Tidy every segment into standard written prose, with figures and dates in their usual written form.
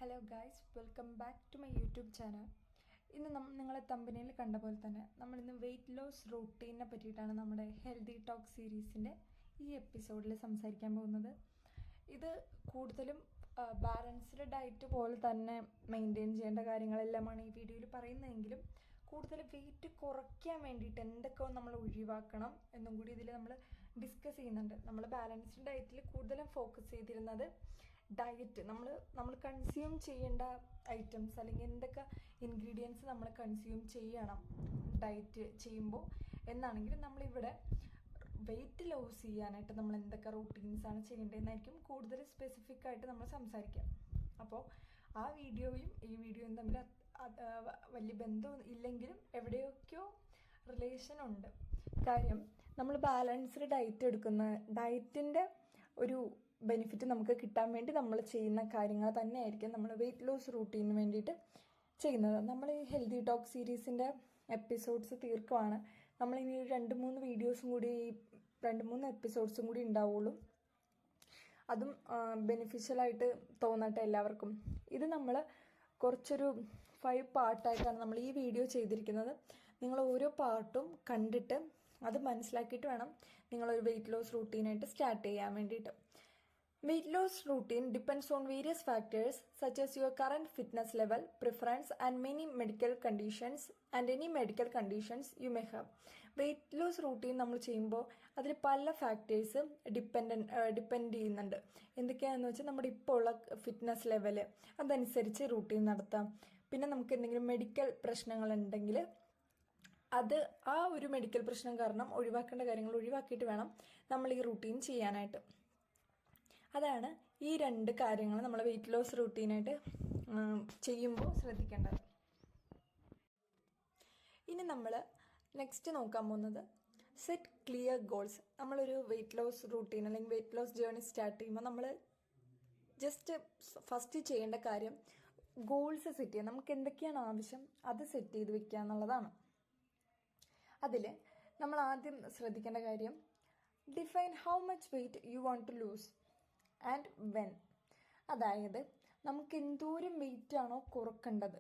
Hello guys, welcome back to my YouTube channel. ഇന്ന് നിങ്ങളെ തമ്പനിയിൽ കണ്ട പോലെ തന്നെ നമ്മളിന്ന് വെയ്റ്റ് ലോസ് റൂട്ടീനെ പറ്റിയിട്ടാണ് നമ്മുടെ ഹെൽത്തി ടോക്ക് സീരീസിൻ്റെ ഈ എപ്പിസോഡിൽ സംസാരിക്കാൻ പോകുന്നത്. ഇത് കൂടുതലും ബാലൻസ്ഡ് ഡയറ്റ് പോലെ തന്നെ മെയിൻറ്റെയിൻ ചെയ്യേണ്ട കാര്യങ്ങളെല്ലാമാണ് ഈ വീഡിയോയിൽ പറയുന്നതെങ്കിലും കൂടുതൽ വെയിറ്റ് കുറയ്ക്കാൻ വേണ്ടിയിട്ട് എന്തൊക്കെ നമ്മൾ ഒഴിവാക്കണം എന്നും കൂടി ഇതിൽ നമ്മൾ ഡിസ്കസ് ചെയ്യുന്നുണ്ട്. നമ്മൾ ബാലൻസ്ഡ് ഡയറ്റിൽ കൂടുതലും ഫോക്കസ് ചെയ്തിരുന്നത് ഡയറ്റ് നമ്മൾ കൺസ്യൂം ചെയ്യേണ്ട ഐറ്റംസ് അല്ലെങ്കിൽ എന്തൊക്കെ ഇൻഗ്രീഡിയൻസ് നമ്മൾ കൺസ്യൂം ചെയ്യണം ഡയറ്റ് ചെയ്യുമ്പോൾ എന്നാണെങ്കിൽ നമ്മളിവിടെ വെയിറ്റ് ലോസ് ചെയ്യാനായിട്ട് നമ്മൾ എന്തൊക്കെ റൂട്ടീൻസാണ് ചെയ്യേണ്ടതെന്നായിരിക്കും കൂടുതൽ സ്പെസിഫിക് ആയിട്ട് നമ്മൾ സംസാരിക്കാം. അപ്പോൾ ആ വീഡിയോയും ഈ വീഡിയോയും തമ്മിൽ വലിയ ബന്ധം ഇല്ലെങ്കിലും എവിടെയൊക്കെയോ റിലേഷൻ ഉണ്ട്. കാര്യം നമ്മൾ ബാലൻസ്ഡ് ഡയറ്റ് എടുക്കുന്ന ഡയറ്റിൻ്റെ ഒരു ബെനിഫിറ്റ് നമുക്ക് കിട്ടാൻ വേണ്ടി നമ്മൾ ചെയ്യുന്ന കാര്യങ്ങൾ തന്നെയായിരിക്കും നമ്മൾ വെയിറ്റ് ലോസ് റൂട്ടീന് വേണ്ടിയിട്ട് ചെയ്യുന്നത്. നമ്മൾ ഈ ഹെൽത്തി ടോക്ക് സീരീസിൻ്റെ എപ്പിസോഡ്സ് തീർക്കുവാണ്. നമ്മളിനി 2-3 വീഡിയോസും കൂടി 2-3 എപ്പിസോഡ്സും കൂടി ഉണ്ടാവുള്ളൂ. അതും ബെനിഫിഷ്യലായിട്ട് തോന്നട്ടെ എല്ലാവർക്കും. ഇത് നമ്മൾ കുറച്ചൊരു 5 പാർട്ടായിട്ടാണ് നമ്മൾ ഈ വീഡിയോ ചെയ്തിരിക്കുന്നത്. നിങ്ങൾ ഓരോ പാർട്ടും കണ്ടിട്ട് അത് മനസ്സിലാക്കിയിട്ട് വേണം നിങ്ങളൊരു വെയിറ്റ് ലോസ് റൂട്ടീനായിട്ട് സ്റ്റാർട്ട് ചെയ്യാൻ വേണ്ടിയിട്ട്. Weight loss routine depends on various factors such as your current fitness level, preference and many medical conditions and any medical conditions you may have. Weight loss routine നമ്മൾ ചെയ്യുമ്പോൾ അതിൽ പല factors depend ചെയ്യുന്നുണ്ട്. എന്തൊക്കെയാണെന്ന് വെച്ചാൽ നമ്മുടെ ഇപ്പോൾ ഉള്ള ഫിറ്റ്നസ് ലെവല് അതനുസരിച്ച് റൂട്ടീൻ നടത്താം. പിന്നെ നമുക്ക് എന്തെങ്കിലും മെഡിക്കൽ പ്രശ്നങ്ങളുണ്ടെങ്കിൽ അത് ആ ഒരു മെഡിക്കൽ പ്രശ്നം കാരണം ഒഴിവാക്കേണ്ട കാര്യങ്ങൾ ഒഴിവാക്കിയിട്ട് വേണം നമ്മൾ ഈ റൂട്ടീൻ ചെയ്യാനായിട്ട്. അതാണ് ഈ 2 കാര്യങ്ങൾ നമ്മൾ വെയിറ്റ് ലോസ് റൂട്ടീനായിട്ട് ചെയ്യുമ്പോൾ ശ്രദ്ധിക്കേണ്ടത്. ഇനി നമ്മൾ നെക്സ്റ്റ് നോക്കാൻ പോകുന്നത് സെറ്റ് ക്ലിയർ ഗോൾസ്. നമ്മളൊരു വെയിറ്റ് ലോസ് റൂട്ടീൻ അല്ലെങ്കിൽ വെയിറ്റ് ലോസ് ജേർണി സ്റ്റാർട്ട് ചെയ്യുമ്പോൾ നമ്മൾ ജസ്റ്റ് ഫസ്റ്റ് ചെയ്യേണ്ട കാര്യം ഗോൾസ് സെറ്റ് ചെയ്യുക. നമുക്ക് എന്തൊക്കെയാണ് ആവശ്യം അത് സെറ്റ് ചെയ്ത് വെക്കുക എന്നുള്ളതാണ്. അതിൽ നമ്മൾ ആദ്യം ശ്രദ്ധിക്കേണ്ട കാര്യം define how much weight you want to lose and when. അതായത് നമുക്ക് എന്തോരം വെയിറ്റ് ആണോ കുറക്കേണ്ടത്,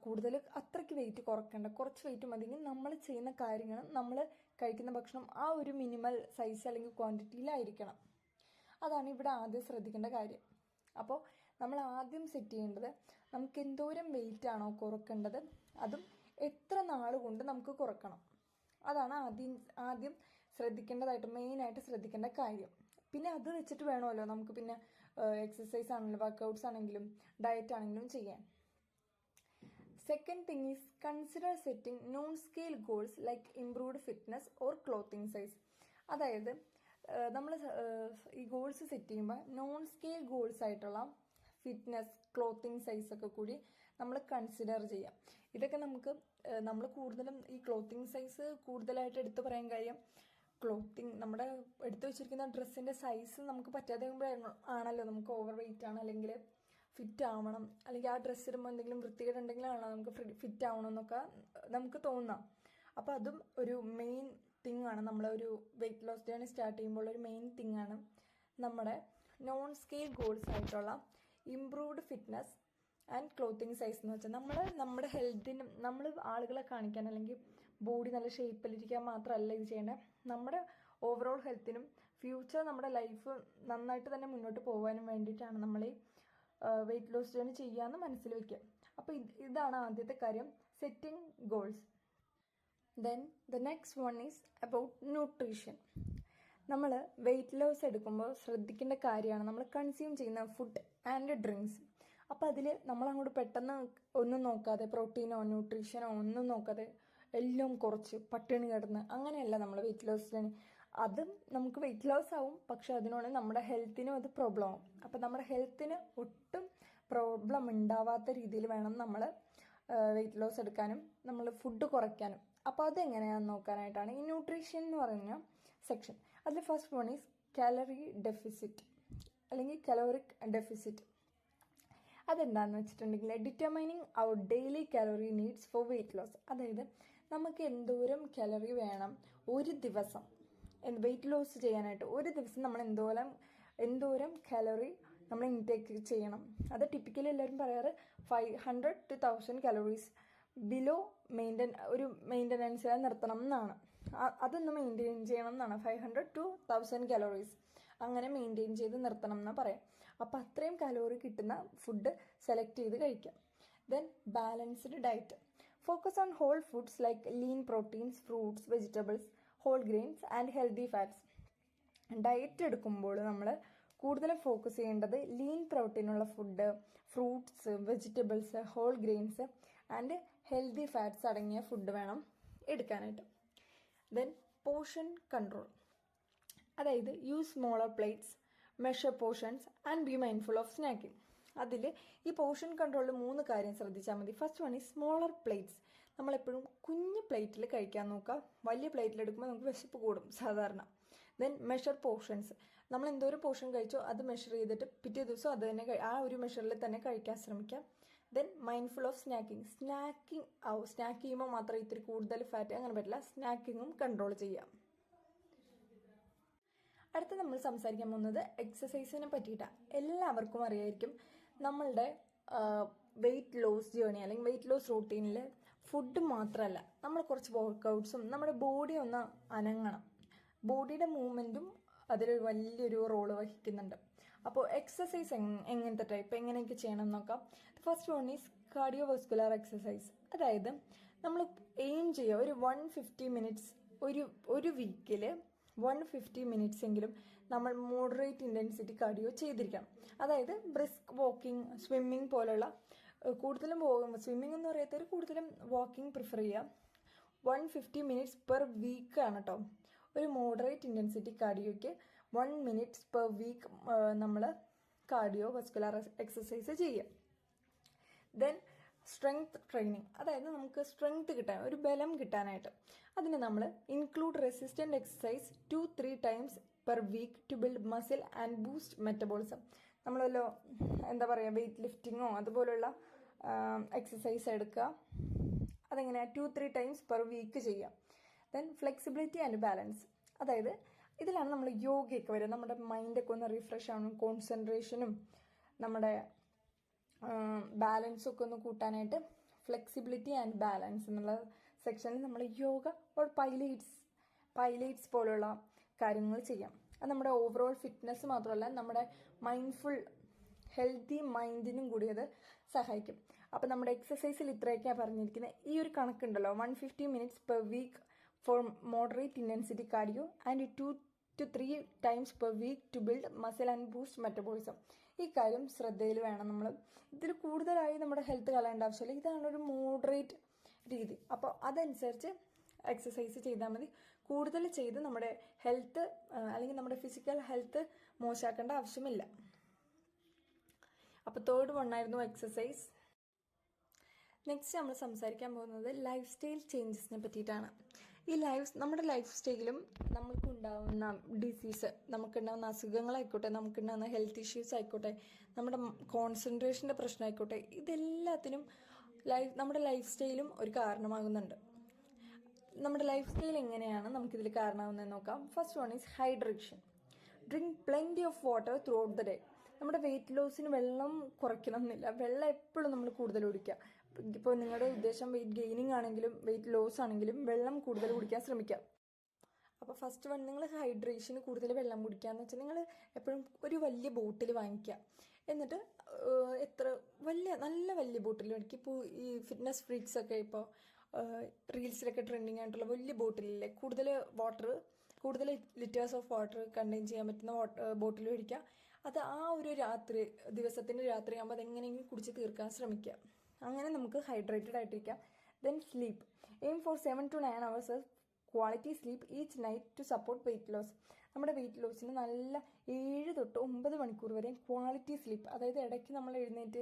കൂടുതൽ അത്രയ്ക്ക് വെയിറ്റ് കുറക്കേണ്ട, കുറച്ച് വെയിറ്റ് മതിയെങ്കിൽ നമ്മൾ ചെയ്യുന്ന കാര്യങ്ങൾ നമ്മൾ കഴിക്കുന്ന ഭക്ഷണം ആ ഒരു മിനിമൽ സൈസ് അല്ലെങ്കിൽ ക്വാണ്ടിറ്റിയിലായിരിക്കണം. അതാണ് ഇവിടെ ആദ്യം ശ്രദ്ധിക്കേണ്ട കാര്യം. അപ്പോൾ നമ്മൾ ആദ്യം സെറ്റ് ചെയ്യേണ്ടത് നമുക്ക് എന്തോരം വെയിറ്റ് ആണോ കുറക്കേണ്ടത് അതും എത്ര നാൾ കൊണ്ട് നമുക്ക് കുറക്കണം. അതാണ് ആദ്യം ശ്രദ്ധിക്കേണ്ടതായിട്ട് മെയിനായിട്ട് ശ്രദ്ധിക്കേണ്ട കാര്യം. പിന്നെ അത് വെച്ചിട്ട് വേണമല്ലോ നമുക്ക് പിന്നെ എക്സസൈസ് ആണെങ്കിലും വർക്കൗട്ട്സ് ആണെങ്കിലും ഡയറ്റ് ആണെങ്കിലും ചെയ്യാൻ. Second thing is consider setting non scale goals like improved fitness or clothing size. അതായത് നമ്മൾ ഈ ഗോൾസ് സെറ്റ് ചെയ്യുമ്പോൾ നോൺ സ്കെയിൽ ഗോൾസ് ആയിട്ടുള്ള ഫിറ്റ്നസ് ക്ലോത്തിങ് സൈസൊക്കെ കൂടി നമ്മൾ കൺസിഡർ ചെയ്യാം. ഇതൊക്കെ നമ്മൾ കൂടുതലും ഈ ക്ലോത്തിങ് സൈസ് കൂടുതലായിട്ട് എടുത്തു പറയാൻ കാര്യം ക്ലോത്തിങ് നമ്മുടെ എടുത്തു വെച്ചിരിക്കുന്ന ഡ്രസ്സിൻ്റെ സൈസ് നമുക്ക് പറ്റാതെ ആണല്ലോ നമുക്ക് ഓവർ വെയിറ്റ് ആണ് അല്ലെങ്കിൽ ഫിറ്റ് ആവണം, അല്ലെങ്കിൽ ആ ഡ്രസ്സ് ഇടുമ്പോൾ എന്തെങ്കിലും വൃത്തികേടുണ്ടെങ്കിലാണോ നമുക്ക് ഫിറ്റ് ആവണം എന്നൊക്കെ നമുക്ക് തോന്നാം. അപ്പോൾ അതും ഒരു മെയിൻ തിങ് ആണ്. നമ്മളൊരു വെയിറ്റ് ലോസ് ജേർണി സ്റ്റാർട്ട് ചെയ്യുമ്പോൾ ഒരു മെയിൻ തിങ് ആണ് നമ്മുടെ നോൺ സ്കെയിൽ ഗോൾസ് ആയിട്ടുള്ള improved fitness and clothing size എന്ന് വെച്ചാൽ നമ്മുടെ ഹെൽത്തിനും നമ്മൾ ആളുകളെ കാണിക്കാൻ അല്ലെങ്കിൽ ബോഡി നല്ല ഷേപ്പിലിരിക്കാൻ മാത്രമല്ല ഇത് ചെയ്യേണ്ടത്, നമ്മുടെ ഓവറോൾ ഹെൽത്തിനും ഫ്യൂച്ചർ നമ്മുടെ ലൈഫ് നന്നായിട്ട് തന്നെ മുന്നോട്ട് പോകാനും വേണ്ടിയിട്ടാണ് നമ്മൾ ഈ വെയിറ്റ് ലോസ് ജേർണി ചെയ്യാമെന്ന് മനസ്സിൽ വയ്ക്കുക. അപ്പോൾ ഇതാണ് ആദ്യത്തെ കാര്യം, setting goals. Then the next one is about nutrition. നമ്മൾ വെയിറ്റ് ലോസ് എടുക്കുമ്പോൾ ശ്രദ്ധിക്കേണ്ട കാര്യമാണ് നമ്മൾ കൺസ്യൂം ചെയ്യുന്ന ഫുഡ് ആൻഡ് ഡ്രിങ്ക്സ്. അപ്പോൾ അതിൽ നമ്മളങ്ങോട്ട് പെട്ടെന്ന് ഒന്നും നോക്കാതെ പ്രോട്ടീനോ ന്യൂട്രീഷനോ ഒന്നും നോക്കാതെ എല്ലാം കുറച്ച് പട്ടിണി കിടന്ന് അങ്ങനെയല്ല നമ്മൾ വെയിറ്റ് ലോസ്. അതും നമുക്ക് വെയിറ്റ് ലോസ് ആവും, പക്ഷെ അതിനോട് നമ്മുടെ ഹെൽത്തിനും അത് പ്രോബ്ലം ആവും. അപ്പം നമ്മുടെ ഹെൽത്തിന് ഒട്ടും പ്രോബ്ലം ഉണ്ടാവാത്ത രീതിയിൽ വേണം നമ്മൾ വെയിറ്റ് ലോസ് എടുക്കാനും നമ്മൾ ഫുഡ് കുറയ്ക്കാനും. അപ്പോൾ അതെങ്ങനെയാണെന്ന് നോക്കാനായിട്ടാണ് ഈ ന്യൂട്രീഷൻ എന്ന് പറയുന്ന സെക്ഷൻ. അതിൽ first one is calorie deficit അല്ലെങ്കിൽ കലോറിക് ഡെഫിസിറ്റ്. അതെന്താണെന്ന് വെച്ചിട്ടുണ്ടെങ്കിൽ determining our daily calorie needs for weight loss. അതായത് നമുക്ക് എന്തോരം കാലറി വേണം ഒരു ദിവസം വെയിറ്റ് ലോസ് ചെയ്യാനായിട്ട്. ഒരു ദിവസം നമ്മൾ എന്തോരം കാലറി നമ്മൾ ഇൻടേക്ക് ചെയ്യണം. അത് ടിപ്പിക്കലി എല്ലാവരും പറയാറ് 500 to 1000 കലോറീസ് ബിലോ ഒരു മെയിൻ്റനൻസിൽ നിർത്തണം എന്നാണ്. അതൊന്ന് മെയിൻറ്റെയിൻ ചെയ്യണം എന്നാണ്. 500 to 1000 കലോറീസ് അങ്ങനെ മെയിൻറ്റെയിൻ ചെയ്ത് നിർത്തണം എന്നാണ് പറയാം. അപ്പോൾ അത്രയും കലോറി കിട്ടുന്ന ഫുഡ് സെലക്ട് ചെയ്ത് കഴിക്കാം. Then balanced diet. Focus on whole foods like lean proteins, fruits, vegetables, whole grains and healthy fats. Diet എടുക്കുമ്പോൾ നമ്മൾ കൂടുതലും ഫോക്കസ് ചെയ്യേണ്ടത് ലീൻ പ്രോട്ടീനുള്ള food, fruits, vegetables, whole grains and healthy fats അടങ്ങിയ food വേണം എടുക്കാനായിട്ട്. ദെൻ പോർഷൻ കൺട്രോൾ, അതായത് use smaller plates, measure portions and be mindful of snacking. അതിൽ ഈ പോർഷൻ കൺട്രോളിൽ 3 കാര്യം ശ്രദ്ധിച്ചാൽ മതി. ഫസ്റ്റ് വൺ ഈ സ്മോളർ പ്ലേറ്റ്സ്. നമ്മളെപ്പോഴും കുഞ്ഞ് പ്ലേറ്റിൽ കഴിക്കാൻ നോക്കുക. വലിയ പ്ലേറ്റിലെടുക്കുമ്പോൾ നമുക്ക് വിശപ്പ് കൂടും സാധാരണ. Then measure portions. നമ്മൾ എന്തോരം പോർഷൻ കഴിച്ചോ അത് മെഷർ ചെയ്തിട്ട് പിറ്റേ ദിവസം അത് തന്നെ ആ ഒരു മെഷറിൽ തന്നെ കഴിക്കാൻ ശ്രമിക്കാം. Then mindful of snacking. Snack ചെയ്യുമ്പോൾ മാത്രം ഇത്തിരി കൂടുതൽ ഫാറ്റ് അങ്ങനെ പറ്റില്ല. സ്നാക്കിങ്ങും കൺട്രോൾ ചെയ്യാം. അടുത്ത് നമ്മൾ സംസാരിക്കാൻ പോകുന്നത് എക്സസൈസിനെ പറ്റിയിട്ടാണ്. എല്ലാവർക്കും അറിയായിരിക്കും നമ്മളുടെ വെയിറ്റ് ലോസ് ജേണി അല്ലെങ്കിൽ വെയിറ്റ് ലോസ് റൂട്ടീനിൽ ഫുഡ് മാത്രമല്ല, നമ്മൾ കുറച്ച് വർക്കൗട്ട്സും നമ്മുടെ ബോഡി ഒന്ന് അനങ്ങണം. ബോഡിയുടെ മൂവ്മെൻറ്റും അതിലൊരു വലിയൊരു റോള് വഹിക്കുന്നുണ്ട്. അപ്പോൾ എക്സസൈസ് എങ്ങനത്തെ ടൈപ്പ് എങ്ങനെയൊക്കെ ചെയ്യണം എന്ന് നോക്കാം. First one is cardiovascular exercise. അതായത് നമ്മൾ എയിം ചെയ്യുക ഒരു 150 മിനിറ്റ്സ് ഒരു വീക്കിൽ 150 മിനിറ്റ്സ് എങ്കിലും നമ്മൾ മോഡറേറ്റ് ഇൻറ്റൻസിറ്റി കാർഡിയോ ചെയ്തിരിക്കണം. അതായത് ബ്രിസ്ക് വാക്കിംഗ്, സ്വിമ്മിങ് പോലുള്ള കൂടുതലും സ്വിമ്മിങ് എന്ന് പറയാത്തവർ കൂടുതലും വാക്കിംഗ് പ്രിഫർ ചെയ്യുക. 150 മിനിറ്റ്സ് പെർ വീക്കാണ് കേട്ടോ. ഒരു മോഡറേറ്റ് ഇൻറ്റൻസിറ്റി കാർഡിയോയ്ക്ക് 1 മിനിറ്റ്സ് പെർ വീക്ക് നമ്മൾ കാർഡിയോ വസ്കുലർ എക്സസൈസ് ചെയ്യുക. ദെൻ സ്ട്രെങ്ത് ട്രെയിനിങ്, അതായത് നമുക്ക് സ്ട്രെങ്ത് കിട്ടാൻ ഒരു ബലം കിട്ടാനായിട്ട് അതിന് നമ്മൾ include resistant exercise 2-3 times per week to build muscle and boost metabolism. നമ്മളല്ലോ എന്താ പറയുക വെയ്റ്റ് ലിഫ്റ്റിങ്ങോ അതുപോലുള്ള എക്സസൈസ് എടുക്കുക. അതെങ്ങനെയാണ് 2-3 ടൈംസ് പെർ വീക്ക് ചെയ്യാം. ദെൻ ഫ്ലെക്സിബിലിറ്റി ആൻഡ് ബാലൻസ്, അതായത് ഇതിലാണ് നമ്മൾ യോഗയൊക്കെ വരിക. നമ്മുടെ മൈൻഡൊക്കെ ഒന്ന് റിഫ്രഷ് ആവണം, കോൺസെൻട്രേഷനും നമ്മുടെ ബാലൻസും ഒക്കെ ഒന്ന് കൂട്ടാനായിട്ട് ഫ്ലെക്സിബിലിറ്റി ആൻഡ് ബാലൻസ് എന്നുള്ള സെക്ഷനിൽ നമ്മൾ യോഗ ഓർ പൈലേറ്റ്സ് പോലുള്ള കാര്യങ്ങൾ ചെയ്യാം. അത് നമ്മുടെ ഓവറോൾ ഫിറ്റ്നസ് മാത്രമല്ല നമ്മുടെ മൈൻഡ്ഫുൾ ഹെൽത്തി മൈൻഡിനും കൂടി അത് സഹായിക്കും. അപ്പോൾ നമ്മുടെ എക്സസൈസിൽ ഇത്രയൊക്കെയാണ് പറഞ്ഞിരിക്കുന്നത്. ഈ ഒരു കണക്കുണ്ടല്ലോ 150 minutes per week for moderate intensity cardio and 2-3 times per week to build muscle and boost metabolism. ഈ കാര്യം ശ്രദ്ധയിൽ വേണം. നമ്മൾ ഇതിൽ കൂടുതലായി നമ്മുടെ ഹെൽത്ത് കളയേണ്ട ആവശ്യമില്ല. ഇതാണ് ഒരു മോഡറേറ്റ് രീതി. അപ്പോൾ അതനുസരിച്ച് എക്സസൈസ് ചെയ്താൽ മതി. കൂടുതൽ ചെയ്ത് നമ്മുടെ ഹെൽത്ത് അല്ലെങ്കിൽ നമ്മുടെ ഫിസിക്കൽ ഹെൽത്ത് മോശമാക്കേണ്ട ആവശ്യമില്ല. അപ്പോൾ തേർഡ് വണ്ണായിരുന്നു എക്സസൈസ്. നെക്സ്റ്റ് നമ്മൾ സംസാരിക്കാൻ പോകുന്നത് ലൈഫ് സ്റ്റൈൽ ചേഞ്ചസിനെ പറ്റിയിട്ടാണ്. നമ്മുടെ ലൈഫ് സ്റ്റൈലും നമുക്കുണ്ടാവുന്ന ഡിസീസ്, നമുക്കുണ്ടാകുന്ന അസുഖങ്ങളായിക്കോട്ടെ, നമുക്കുണ്ടാകുന്ന ഹെൽത്ത് ഇഷ്യൂസ് ആയിക്കോട്ടെ, നമ്മുടെ കോൺസെൻട്രേഷൻ്റെ പ്രശ്നമായിക്കോട്ടെ, ഇതെല്ലാത്തിനും നമ്മുടെ ലൈഫ് സ്റ്റൈലും ഒരു കാരണമാകുന്നുണ്ട്. നമ്മുടെ ലൈഫ് സ്റ്റൈൽ എങ്ങനെയാണ് നമുക്കിതിൽ കാരണമാകുന്നതെന്ന് നോക്കാം. First one is hydration. Drink plenty of water through out the day. നമ്മുടെ വെയിറ്റ് ലോസിന് വെള്ളം കുറയ്ക്കണം എന്നില്ല, വെള്ളം എപ്പോഴും നമ്മൾ കൂടുതൽ കുടിക്കുക. ഇപ്പോൾ നിങ്ങളുടെ ഉദ്ദേശം വെയിറ്റ് ഗെയിനിങ് ആണെങ്കിലും വെയിറ്റ് ലോസ് ആണെങ്കിലും വെള്ളം കൂടുതൽ കുടിക്കാൻ ശ്രമിക്കാം. അപ്പോൾ ഫസ്റ്റ് വൺ നിങ്ങൾ ഹൈഡ്രേഷന് കൂടുതൽ വെള്ളം കുടിക്കുകയെന്ന് വെച്ചാൽ നിങ്ങൾ എപ്പോഴും ഒരു വലിയ ബോട്ടിൽ വാങ്ങിക്കുക. എന്നിട്ട് നല്ല വലിയ ബോട്ടിൽ മേടിക്കുക. ഇപ്പോൾ ഈ ഫിറ്റ്നസ് ഫ്രീക്സ് ഒക്കെ ഇപ്പോൾ റീൽസിലൊക്കെ ട്രെൻഡിങ് ആയിട്ടുള്ള വലിയ ബോട്ടിലില്ലേ, കൂടുതൽ ലിറ്റേഴ്സ് ഓഫ് വാട്ടർ കണ്ടെയ്ൻ ചെയ്യാൻ പറ്റുന്ന ബോട്ടിൽ മേടിക്കുക. അത് ആ ഒരു ദിവസത്തിൻ്റെ രാത്രി ആകുമ്പോൾ അതെങ്ങനെയെങ്കിലും കുടിച്ച് തീർക്കാൻ ശ്രമിക്കുക. അങ്ങനെ നമുക്ക് ഹൈഡ്രേറ്റഡ് ആയിട്ടിരിക്കാം. Then sleep. Aim for 7 to 9 hours quality sleep each night to support weight loss. നമ്മുടെ വെയിറ്റ് ലോസിന് നല്ല 7 to 9 മണിക്കൂർ വരെയും ക്വാളിറ്റി സ്ലീപ്പ്, അതായത് ഇടയ്ക്ക് നമ്മൾ എഴുന്നേറ്റ്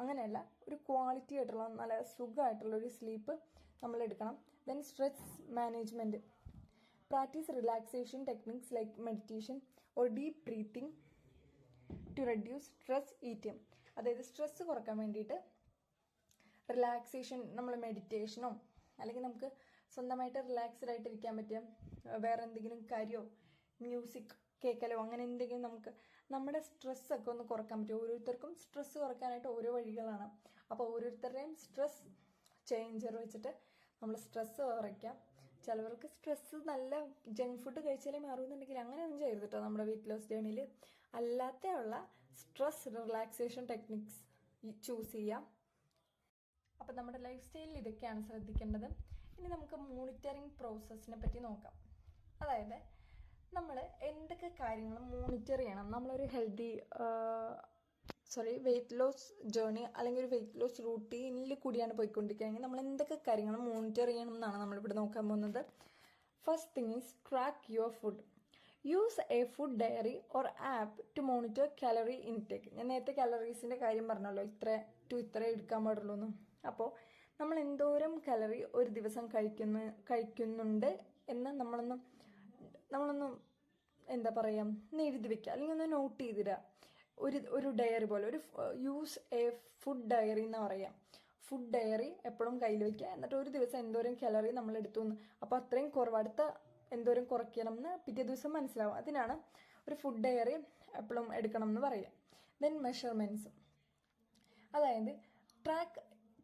അങ്ങനെയല്ല, ഒരു ക്വാളിറ്റി ആയിട്ടുള്ള നല്ല സുഖമായിട്ടുള്ളൊരു സ്ലീപ്പ് നമ്മൾ എടുക്കണം. Then stress management. Practice relaxation techniques like meditation or deep breathing to reduce stress eating. അതായത് സ്ട്രെസ് കുറക്കാൻ വേണ്ടിയിട്ട് റിലാക്സേഷൻ, നമ്മൾ മെഡിറ്റേഷനോ അല്ലെങ്കിൽ നമുക്ക് സ്വന്തമായിട്ട് റിലാക്സ്ഡ് ആയിട്ടിരിക്കാൻ പറ്റിയ വേറെ എന്തെങ്കിലും കാര്യമോ മ്യൂസിക് കേൾക്കലോ അങ്ങനെ എന്തെങ്കിലും നമുക്ക് നമ്മുടെ സ്ട്രെസ്സൊക്കെ ഒന്ന് കുറക്കാൻ പറ്റും. ഓരോരുത്തർക്കും സ്ട്രെസ്സ് കുറയ്ക്കാനായിട്ട് ഓരോ വഴികളാണ്. അപ്പോൾ ഓരോരുത്തരുടെയും സ്ട്രെസ് ചേഞ്ചർ വെച്ചിട്ട് നമ്മൾ സ്ട്രെസ്സ് കുറയ്ക്കാം. ചിലവർക്ക് സ്ട്രെസ്സ് നല്ല ജങ്ക് ഫുഡ് കഴിച്ചാലേ മാറുമെന്നുണ്ടെങ്കിൽ അങ്ങനെയൊന്നും ചെയ്യരുത് കേട്ടോ നമ്മുടെ വെയിറ്റ് ലോസ് ജേണിയിൽ. അല്ലാത്തുള്ള സ്ട്രെസ് റിലാക്സേഷൻ ടെക്നിക്സ് ചൂസ് ചെയ്യാം. അപ്പം നമ്മുടെ ലൈഫ് സ്റ്റൈലിൽ ഇതൊക്കെയാണ് ശ്രദ്ധിക്കേണ്ടത്. ഇനി നമുക്ക് മോണിറ്ററിങ് പ്രോസസ്സിനെ പറ്റി നോക്കാം. അതായത് നമ്മൾ എന്തൊക്കെ കാര്യങ്ങൾ മോണിറ്റർ ചെയ്യണം. നമ്മളൊരു വെയിറ്റ് ലോസ് ജേർണി അല്ലെങ്കിൽ ഒരു വെയിറ്റ് ലോസ് റൂട്ടീനിൽ കൂടിയാണ് പോയിക്കൊണ്ടിരിക്കുകയെങ്കിൽ നമ്മൾ എന്തൊക്കെ കാര്യങ്ങൾ മോണിറ്റർ ചെയ്യണം എന്നാണ് നമ്മളിവിടെ നോക്കാൻ പോകുന്നത്. First thing is track your food. Use a food diary or app to monitor calorie intake. ഞാൻ നേരത്തെ കാലറീസിൻ്റെ കാര്യം പറഞ്ഞല്ലോ, ഇത്ര എടുക്കാൻ പാടുള്ളൂ എന്ന്. അപ്പോൾ നമ്മൾ എന്തോരം കലറി ഒരു ദിവസം കഴിക്കുന്നുണ്ട് എന്ന് നമ്മളൊന്ന് എന്താ പറയുക, എഴുതി വെക്കുക, അല്ലെങ്കിൽ ഒന്ന് നോട്ട് ചെയ്തിടുക. ഒരു ഡയറി പോലെ യൂസ് എ ഫുഡ് ഡയറി എന്ന് പറയാം. ഫുഡ് ഡയറി എപ്പോഴും കയ്യിൽ വയ്ക്കുക. എന്നിട്ട് ഒരു ദിവസം എന്തോരം കലറി നമ്മൾ എടുത്തു എന്ന്, അപ്പോൾ അത്രയും അടുത്ത എന്തോരം കുറയ്ക്കണം എന്ന് പിറ്റേ ദിവസം മനസ്സിലാവും. അതിനാണ് ഒരു ഫുഡ് ഡയറി എപ്പോഴും എടുക്കണം എന്ന് പറയുക. ദെൻ മെഷർമെൻറ്റ്സ്, അതായത് track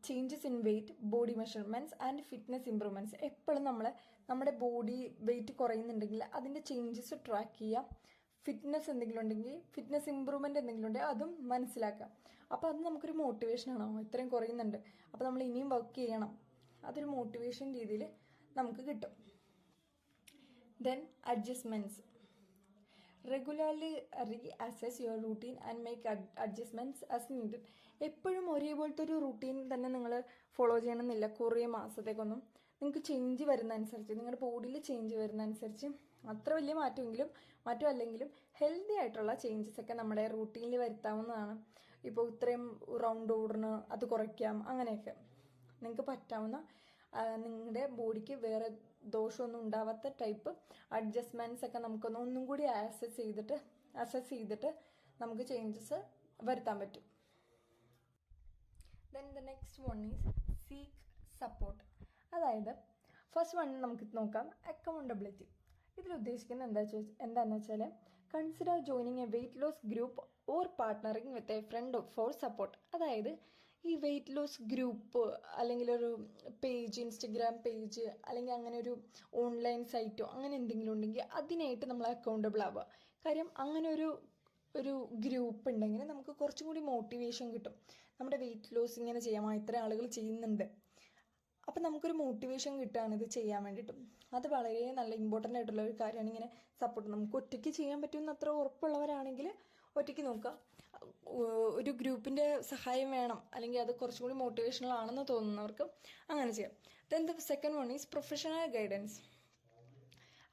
changes in weight, body measurements and fitness improvements. എപ്പോഴും നമ്മുടെ ബോഡി വെയിറ്റ് കുറയുന്നുണ്ടെങ്കിൽ അതിൻ്റെ ചേഞ്ചസ് ട്രാക്ക് ചെയ്യുക. ഫിറ്റ്നസ് എന്തെങ്കിലും ഉണ്ടെങ്കിൽ, ഫിറ്റ്നസ് ഇമ്പ്രൂവ്മെൻറ്റ് എന്തെങ്കിലും ഉണ്ടെങ്കിൽ അതും മനസ്സിലാക്കാം. അപ്പോൾ അത് നമുക്കൊരു മോട്ടിവേഷനാണോ, ഇത്രയും കുറയുന്നുണ്ട്, അപ്പോൾ നമ്മൾ ഇനിയും വർക്ക് ചെയ്യണം, അതൊരു മോട്ടിവേഷൻ രീതിയിൽ നമുക്ക് കിട്ടും. Then adjustments. Regularly reassess your routine and make adjustments as needed. എപ്പോഴും ഒരേപോലത്തെ ഒരു റൂട്ടീൻ തന്നെ നിങ്ങൾ ഫോളോ ചെയ്യണമെന്നില്ല. കുറേ മാസത്തേക്കൊന്നും നിങ്ങൾക്ക് ചേഞ്ച് വരുന്ന അനുസരിച്ച്, നിങ്ങളുടെ ബോഡിയിൽ ചേഞ്ച് വരുന്ന അനുസരിച്ച്, അത്ര വലിയ മാറ്റമല്ലെങ്കിലും ഹെൽത്തി ആയിട്ടുള്ള ചേഞ്ചസ് ഒക്കെ നമ്മുടെ റൂട്ടീനിൽ വരുത്താവുന്നതാണ്. ഇപ്പോൾ ഇത്രയും റൗണ്ട് ഓടുന്ന അത് കുറയ്ക്കാം, അങ്ങനെയൊക്കെ നിങ്ങൾക്ക് പറ്റാവുന്ന, നിങ്ങളുടെ ബോഡിക്ക് വേറെ ദോഷമൊന്നും ഉണ്ടാവാത്ത ടൈപ്പ് അഡ്ജസ്റ്റ്മെൻറ്റ്സ് ഒക്കെ ഒന്നും കൂടി അസസ് ചെയ്തിട്ട് നമുക്ക് ചേഞ്ചസ് വരുത്താൻ പറ്റും. Then the next one is seek support. അതായത് ഫസ്റ്റ് വൺ നമുക്ക് നോക്കാം, അക്കൗണ്ടബിലിറ്റി. ഇതിൽ ഉദ്ദേശിക്കുന്നത് എന്താണെന്ന് വെച്ചാൽ consider joining a weight loss group or partnering with a friend for support. അതായത് ഈ വെയിറ്റ് ലോസ് ഗ്രൂപ്പ് അല്ലെങ്കിൽ ഒരു പേജ്, ഇൻസ്റ്റഗ്രാം പേജ്, അല്ലെങ്കിൽ അങ്ങനെ ഒരു ഓൺലൈൻ സൈറ്റോ അങ്ങനെ എന്തെങ്കിലും ഉണ്ടെങ്കിൽ അതിനായിട്ട് നമ്മൾ അക്കൗണ്ടബിൾ ആവുക. കാര്യം അങ്ങനെ ഒരു ഗ്രൂപ്പ് ഉണ്ടെങ്കിൽ നമുക്ക് കുറച്ചും കൂടി മോട്ടിവേഷൻ കിട്ടും. നമ്മുടെ വെയിറ്റ് ലോസ് ഇങ്ങനെ ചെയ്യാമോ, ഇത്ര ആളുകൾ ചെയ്യുന്നുണ്ട്, അപ്പം നമുക്കൊരു മോട്ടിവേഷൻ കിട്ടുകയാണ് ഇത് ചെയ്യാൻ വേണ്ടിയിട്ടും. അത് വളരെ നല്ല ഇമ്പോർട്ടൻ്റ് ആയിട്ടുള്ള ഒരു കാര്യമാണ്. ഇങ്ങനെ സപ്പോർട്ട് നമുക്ക് ഒറ്റയ്ക്ക് ചെയ്യാൻ പറ്റുമെന്ന് അത്ര ഉറപ്പുള്ളവരാണെങ്കിൽ ഒറ്റയ്ക്ക് നോക്കുക. ഒരു ഗ്രൂപ്പിൻ്റെ സഹായം വേണം, അല്ലെങ്കിൽ അത് കുറച്ചും കൂടി മോട്ടിവേഷണൽ ആണെന്ന് തോന്നുന്നവർക്ക് അങ്ങനെ ചെയ്യാം. Then the second one is professional guidance.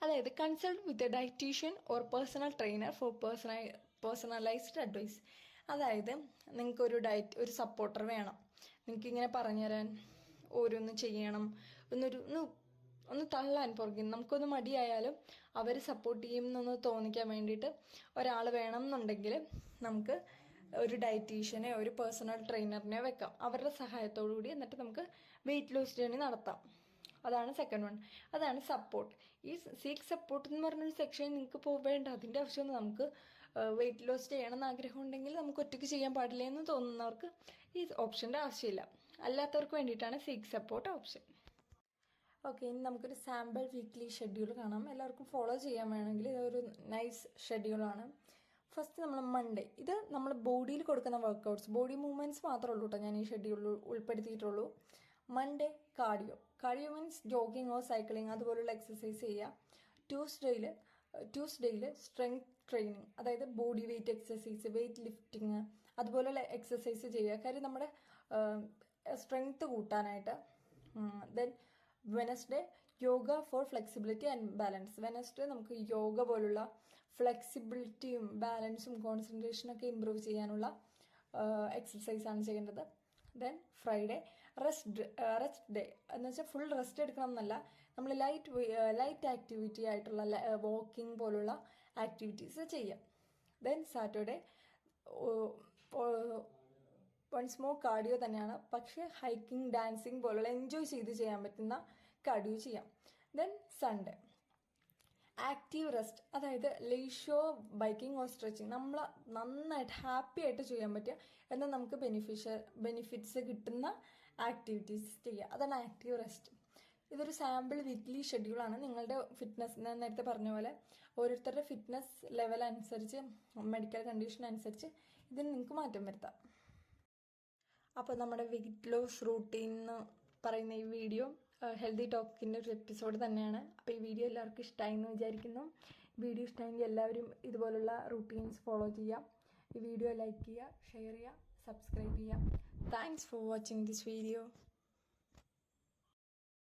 അതായത് consult with a dietitian or personal trainer for personalised advice. അതായത് നിങ്ങൾക്കൊരു ഒരു സപ്പോർട്ടർ വേണം, നിങ്ങൾക്കിങ്ങനെ പറഞ്ഞുതരാൻ, ഓരോന്ന് ചെയ്യണം, ഒന്ന് തള്ളാൻ പുറകിൽ നമുക്കൊന്ന് മടിയായാലും അവർ സപ്പോർട്ട് ചെയ്യുമെന്നൊന്ന് തോന്നിക്കാൻ വേണ്ടിയിട്ട് ഒരാൾ വേണം എന്നുണ്ടെങ്കിൽ നമുക്ക് ഒരു ഡയറ്റീഷ്യനെ, ഒരു പേഴ്സണൽ ട്രെയിനറിനെ വെക്കാം, അവരുടെ സഹായത്തോടു കൂടി. എന്നിട്ട് നമുക്ക് വെയിറ്റ് ലോസ് ജേർണി നടത്താം. അതാണ് സെക്കൻഡ് വൺ, അതാണ് സപ്പോർട്ട്. ഈ സീക്ക് സപ്പോർട്ട് എന്ന് പറഞ്ഞൊരു സെക്ഷൻ നിങ്ങൾക്ക് പോവേണ്ട, അതിൻ്റെ ആവശ്യമൊന്നും. നമുക്ക് വെയിറ്റ് ലോസ് ചെയ്യണമെന്ന് ആഗ്രഹം ഉണ്ടെങ്കിൽ നമുക്ക് ഒറ്റയ്ക്ക് ചെയ്യാൻ പാടില്ല എന്ന് തോന്നുന്നവർക്ക് ഈ ഓപ്ഷൻ്റെ ആവശ്യമില്ല. അല്ലാത്തവർക്ക് വേണ്ടിയിട്ടാണ് സീക്ക് സപ്പോർട്ട് ഓപ്ഷൻ. ഓക്കെ, ഇനി നമുക്കൊരു സാമ്പിൾ വീക്ക്ലി ഷെഡ്യൂൾ കാണാം. എല്ലാവർക്കും ഫോളോ ചെയ്യാൻ വേണമെങ്കിൽ ഇതൊരു നൈസ് ഷെഡ്യൂളാണ്. ഫസ്റ്റ് നമ്മൾ മൺഡേ, ഇത് നമ്മൾ ബോഡിയിൽ കൊടുക്കുന്ന വർക്കൗട്ട്സ്, ബോഡി മൂവ്മെൻറ്റ്സ് മാത്രമേ ഉള്ളൂ കേട്ടോ ഞാൻ ഈ ഷെഡ്യൂളിൽ ഉൾപ്പെടുത്തിയിട്ടുള്ളൂ. Monday cardio means jogging or cycling, അതുപോലുള്ള എക്സസൈസ് ചെയ്യുക. ട്യൂസ്ഡേയിൽ സ്ട്രെങ്ത് ട്രെയിനിങ്, അതായത് body weight exercise, weight lifting, അതുപോലുള്ള എക്സസൈസ് ചെയ്യുക. കാര്യം നമ്മുടെ സ്ട്രെങ്ത് കൂട്ടാനായിട്ട്. Then Wednesday yoga for flexibility and balance. Wednesday നമുക്ക് യോഗ പോലുള്ള ഫ്ലെക്സിബിലിറ്റിയും ബാലൻസും കോൺസെൻട്രേഷനൊക്കെ ഇമ്പ്രൂവ് ചെയ്യാനുള്ള എക്സസൈസാണ് ചെയ്യേണ്ടത്. ദെൻ ഫ്രൈഡേ റെസ്റ്റ് ഡേ എന്ന് വെച്ചാൽ ഫുൾ റെസ്റ്റ് എടുക്കണം എന്നല്ല, നമ്മൾ ലൈറ്റ് ആക്ടിവിറ്റി ആയിട്ടുള്ള വാക്കിംഗ് പോലുള്ള ആക്ടിവിറ്റീസ് ചെയ്യാം. Then Saturday once more cardio തന്നെയാണ്, പക്ഷേ ഹൈക്കിംഗ്, ഡാൻസിങ് പോലുള്ള എൻജോയ് ചെയ്ത് ചെയ്യാൻ പറ്റുന്ന കാർഡിയോ ചെയ്യാം. ദെൻ സൺഡേ ആക്റ്റീവ് റെസ്റ്റ്, അതായത് ലേഷ്യോ ബൈക്കിംഗ് ഓർ സ്ട്രെച്ചിങ്, നമ്മൾ നന്നായിട്ട് ഹാപ്പി ആയിട്ട് ചെയ്യാൻ പറ്റുക എന്നാൽ നമുക്ക് ബെനിഫിറ്റ്സ് കിട്ടുന്ന ആക്ടിവിറ്റീസ് ചെയ്യുക, അതാണ് ആക്റ്റീവ് റെസ്റ്റ്. ഇതൊരു സാമ്പിൾ വീക്ക്ലി ഷെഡ്യൂളാണ്. നിങ്ങളുടെ ഫിറ്റ്നസ്, ഞാൻ നേരത്തെ പറഞ്ഞ പോലെ ഓരോരുത്തരുടെ ഫിറ്റ്നസ് ലെവൽ അനുസരിച്ച്, മെഡിക്കൽ കണ്ടീഷൻ അനുസരിച്ച് ഇതിന് നിങ്ങൾക്ക് മാറ്റം വരുത്താം. അപ്പോൾ നമ്മുടെ വെയിറ്റ് ലോസ് റൂട്ടീൻ എന്ന് പറയുന്ന ഈ വീഡിയോ ഹെൽത്തി ടോക്കിൻ്റെ ഒരു എപ്പിസോഡ് തന്നെയാണ്. അപ്പോൾ ഈ വീഡിയോ എല്ലാവർക്കും ഇഷ്ടമായി എന്ന് വിചാരിക്കുന്നു. വീഡിയോ ഇഷ്ടമെങ്കിൽ എല്ലാവരും ഇതുപോലുള്ള റൂട്ടീൻസ് ഫോളോ ചെയ്യുക. ഈ വീഡിയോ ലൈക്ക് ചെയ്യുക, ഷെയർ ചെയ്യുക, സബ്സ്ക്രൈബ് ചെയ്യുക. Thanks for watching this video.